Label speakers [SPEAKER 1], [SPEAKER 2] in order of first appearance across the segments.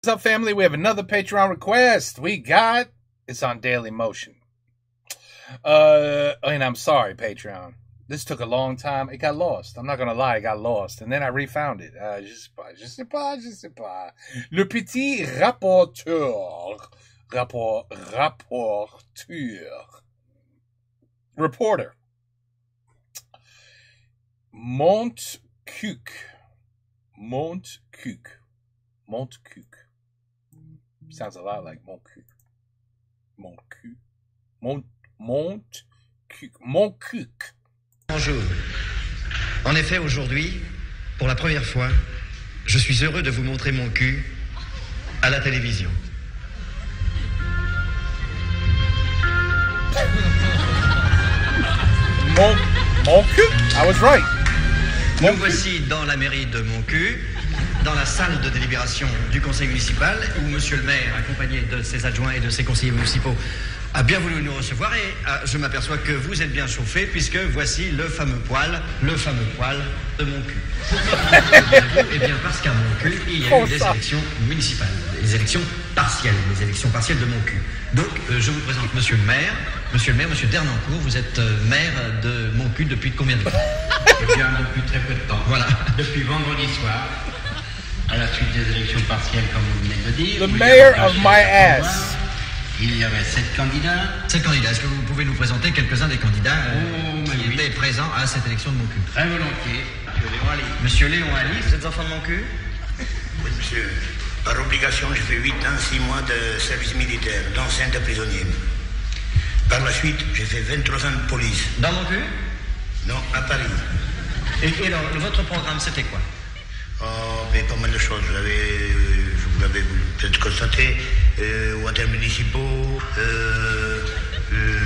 [SPEAKER 1] What's up, family? We have another Patreon request. It's on Daily Motion. And I'm sorry, Patreon. This took a long time. It got lost. I'm not gonna lie, it got lost, and then I refound it. Je sais pas. Le petit reporter. Montcuq. Sounds a lot like Montcuq.
[SPEAKER 2] Bonjour. En effet, aujourd'hui, pour la première fois, je suis heureux de vous montrer mon cul à la télévision.
[SPEAKER 1] Mon cul? I was right.
[SPEAKER 2] Nous voici dans la mairie de Montcuq, dans la salle de délibération du conseil municipal, où monsieur le maire, accompagné de ses adjoints et de ses conseillers municipaux, a bien voulu nous recevoir, et je m'aperçois que vous êtes bien chauffés, puisque voici le fameux poil de Montcuq. Eh bien, parce qu'à Montcuq, il y a eu des élections municipales, des élections partielles de Montcuq. Donc, je vous présente monsieur le maire, monsieur Dernancourt. Vous êtes maire de Montcuq depuis combien de temps?
[SPEAKER 3] Eh bien, depuis très peu de temps.
[SPEAKER 2] Voilà.
[SPEAKER 3] Depuis vendredi soir, à la suite des élections partielles, comme vous venez de dire.
[SPEAKER 1] The mayor of my ass.
[SPEAKER 3] Il y avait 7 candidats.
[SPEAKER 2] 7 candidats. Est-ce que vous pouvez nous présenter quelques-uns des candidats qui étaient présents à cette élection de Montcuq?
[SPEAKER 3] Très volontiers. Monsieur Léon Ali.
[SPEAKER 2] Monsieur Léon Ali, vous êtes enfant de Montcuq?
[SPEAKER 4] Oui, monsieur. Par obligation, j'ai fait 8 ans, 6 mois de service militaire, d'enceinte prisonnier. Par la suite, j'ai fait 23 ans de police.
[SPEAKER 2] Dans Montcuq?
[SPEAKER 4] Non, à Paris.
[SPEAKER 2] Et alors, votre programme, c'était quoi?
[SPEAKER 4] Oh, mais pas mal de choses. Vous l'avez peut-être constaté, water municipaux,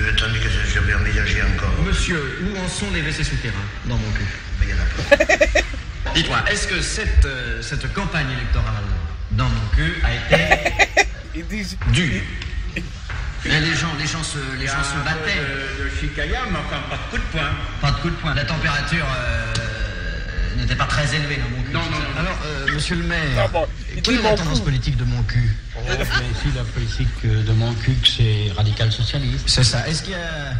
[SPEAKER 4] attendez que j'avais envisagé encore.
[SPEAKER 2] Monsieur, où en sont les WC souterrains dans Montcuq?
[SPEAKER 4] Mais il y en a pas.
[SPEAKER 2] Dites-moi, est-ce que cette campagne électorale dans Montcuq a été dure? Les gens se battaient.
[SPEAKER 3] De chicaya, mais enfin, pas de coup de poing.
[SPEAKER 2] Pas de coup de poing. La température n'était pas très élevée dans Montcuq.
[SPEAKER 3] Non.
[SPEAKER 2] Alors, monsieur le maire, quelle est la tendance politique de Montcuq?
[SPEAKER 3] Ici, la politique de Montcuq, c'est radical socialiste.
[SPEAKER 2] C'est ça. Est-ce qu'il y a...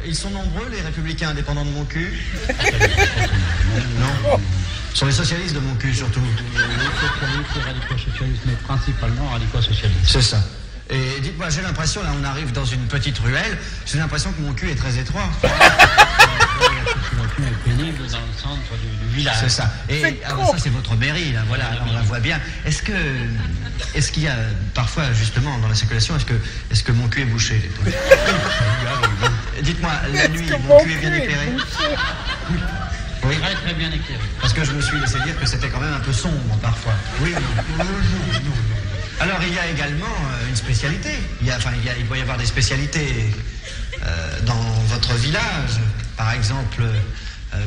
[SPEAKER 2] ils sont nombreux, les républicains indépendants de Montcuq? Non. Ce sont les socialistes de Montcuq, surtout.
[SPEAKER 3] Les socialistes, les radicaux-socialistes, mais principalement radicaux-socialistes.
[SPEAKER 2] C'est ça. Et dites-moi, j'ai l'impression, là, on arrive dans une petite ruelle, j'ai l'impression que Montcuq est très étroit.
[SPEAKER 3] La circulation est pénible dans le centre du village.
[SPEAKER 2] C'est ça. Et alors, ça, c'est votre mairie, là, voilà, on la voit bien. Est-ce qu'il y a, parfois, justement, dans la circulation, est-ce que Montcuq est bouché? Dites-moi, la nuit, Montcuq est bien éclairé? Oui.
[SPEAKER 3] Très bien éclairé.
[SPEAKER 2] Parce que je me suis laissé dire que c'était quand même un peu sombre, parfois. Oui ou non? Non. Alors, il y a également une spécialité. Il doit y avoir des spécialités dans votre village. Par exemple,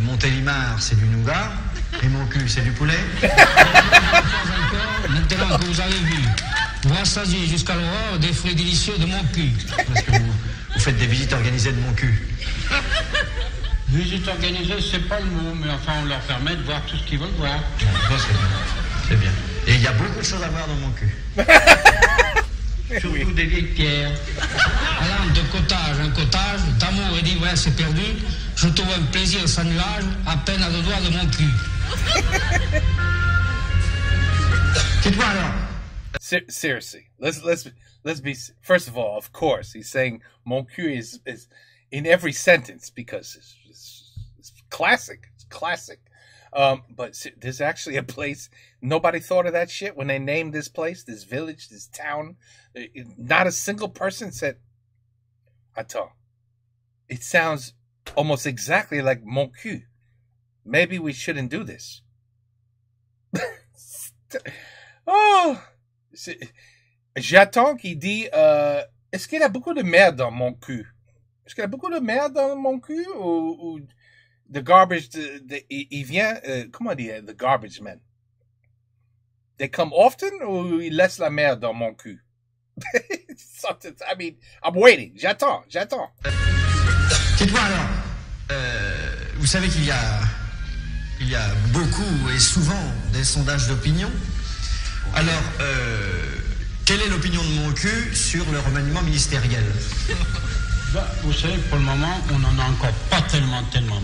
[SPEAKER 2] Montélimar, c'est du nougat, et Montcuq, c'est du poulet.
[SPEAKER 5] Maintenant que vous avez vu, vous rassasiez jusqu'à l'aurore des fruits délicieux de Montcuq.
[SPEAKER 2] Parce que vous faites des visites organisées de Montcuq.
[SPEAKER 3] Visite organisée, c'est pas le mot, mais enfin, on leur permet de voir tout ce qu'ils veulent voir.
[SPEAKER 2] Bon, c'est bien. Et il y a beaucoup de choses à voir dans Montcuq.
[SPEAKER 3] Surtout des vieilles pierres.
[SPEAKER 5] Allant de cottage en cottage, d'amour et d'ivresse perdu, je trouve un plaisir sans nuage, à peine à 2 doigts de mon cul.
[SPEAKER 2] Dites-moi alors.
[SPEAKER 1] Seriously, let's be. First of all, of course, he's saying Montcuq is in every sentence because it's classic. It's classic. But there's actually a place. Nobody thought of that shit when they named this place, this village, this town. Not a single person said, "Attends." It sounds almost exactly like Montcuq. Maybe we shouldn't do this. Oh, j'attends qu'il dit, est-ce qu'il y a beaucoup de merde dans Montcuq? Est-ce qu'il y a beaucoup de merde dans Montcuq ou the garbage, il vient, comment dire, the garbage men? They come often ou il laisse la merde dans Montcuq? I mean, I'm waiting. J'attends.
[SPEAKER 2] Dites-moi alors, vous savez qu'il y a beaucoup et souvent des sondages d'opinion Alors, quelle est l'opinion de mon cul sur le remaniement ministériel?
[SPEAKER 3] Bah, vous savez, pour le moment, on n'en a encore pas tellement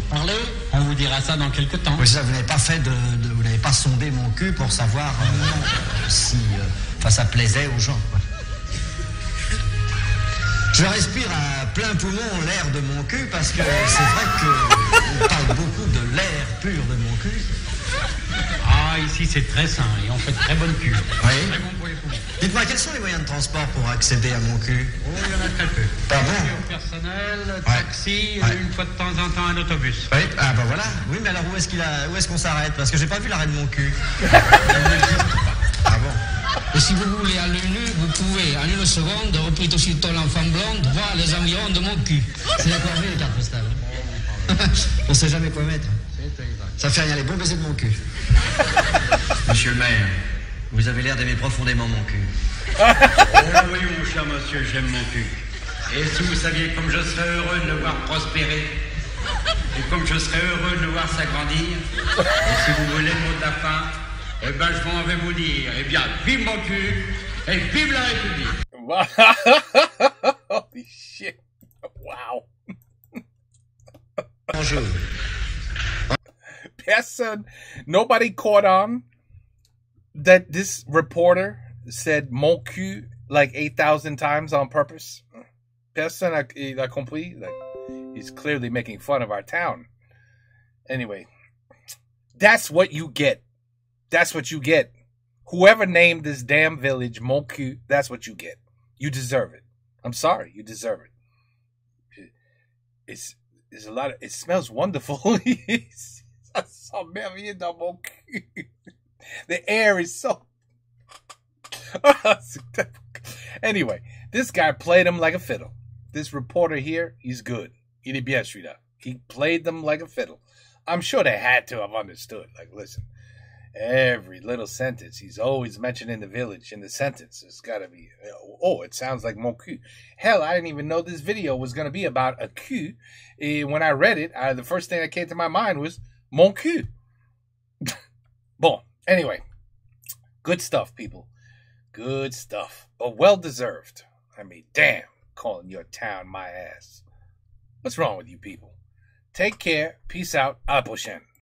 [SPEAKER 3] parlé. On vous dira ça dans quelques temps.
[SPEAKER 2] Oui, ça, vous n'avez pas fait vous n'avez pas sondé mon cul pour savoir si ça plaisait aux gens, quoi. Je respire à plein poumon l'air de mon cul parce que c'est vrai qu'on parle beaucoup de l'air pur de mon cul.
[SPEAKER 3] Ah, ici, c'est très sain et on fait de très bonne cul.
[SPEAKER 2] Oui.
[SPEAKER 3] Très bon pour les poumons.
[SPEAKER 2] Dites-moi, quels sont les moyens de transport pour accéder à mon cul?
[SPEAKER 3] Oh, il y en a très peu.
[SPEAKER 2] Ah bon?
[SPEAKER 3] Au personnel, taxi, une fois de temps en temps un autobus.
[SPEAKER 2] Oui, ah bah voilà. Oui, mais alors où est-ce qu'on s'arrête? Parce que j'ai pas vu l'arrêt de mon cul. Ah bon?
[SPEAKER 5] Et si vous voulez à l'œil nu, vous pouvez, en une seconde, repris aussitôt l'enfant blonde, voir les environs de mon cul.
[SPEAKER 2] C'est la corvée, les cartes postales. On sait jamais quoi mettre. Ça fait rien, les bons baisers de mon cul. Monsieur le maire, vous avez l'air d'aimer profondément mon cul.
[SPEAKER 3] Oh oui, mon cher monsieur, j'aime mon cul. Et si vous saviez comme je serais heureux de le voir prospérer, et comme je serais heureux de le voir s'agrandir, et si vous voulez le mot de la fin, eh ben je m'en vais vous dire, eh bien, vive mon cul, et vive la République.
[SPEAKER 1] Holy shit. Wow.
[SPEAKER 2] Bonjour.
[SPEAKER 1] Person, nobody caught on that this reporter said mon cul like 8,000 times on purpose. Person a compris. Like, he's clearly making fun of our town. Anyway, that's what you get. That's what you get. Whoever named this damn village mon cul, that's what you get. You deserve it. I'm sorry, you deserve it. It's a lot of, it smells wonderful. Ça sent merveilleux dans mon cul. The air is so... Anyway, this guy played him like a fiddle. This reporter here, he's good. Il est bien celui-là. He played them like a fiddle. I'm sure they had to have understood. Like, listen, every little sentence, he's always mentioning the village in the sentence. It's got to be, oh, it sounds like mon cul. Hell, I didn't even know this video was going to be about a cul. When I read it, the first thing that came to my mind was mon cul. Bon, anyway, good stuff, people. Good stuff. But well deserved. I mean, damn, calling your town my ass. What's wrong with you people? Take care. Peace out. À la prochaine.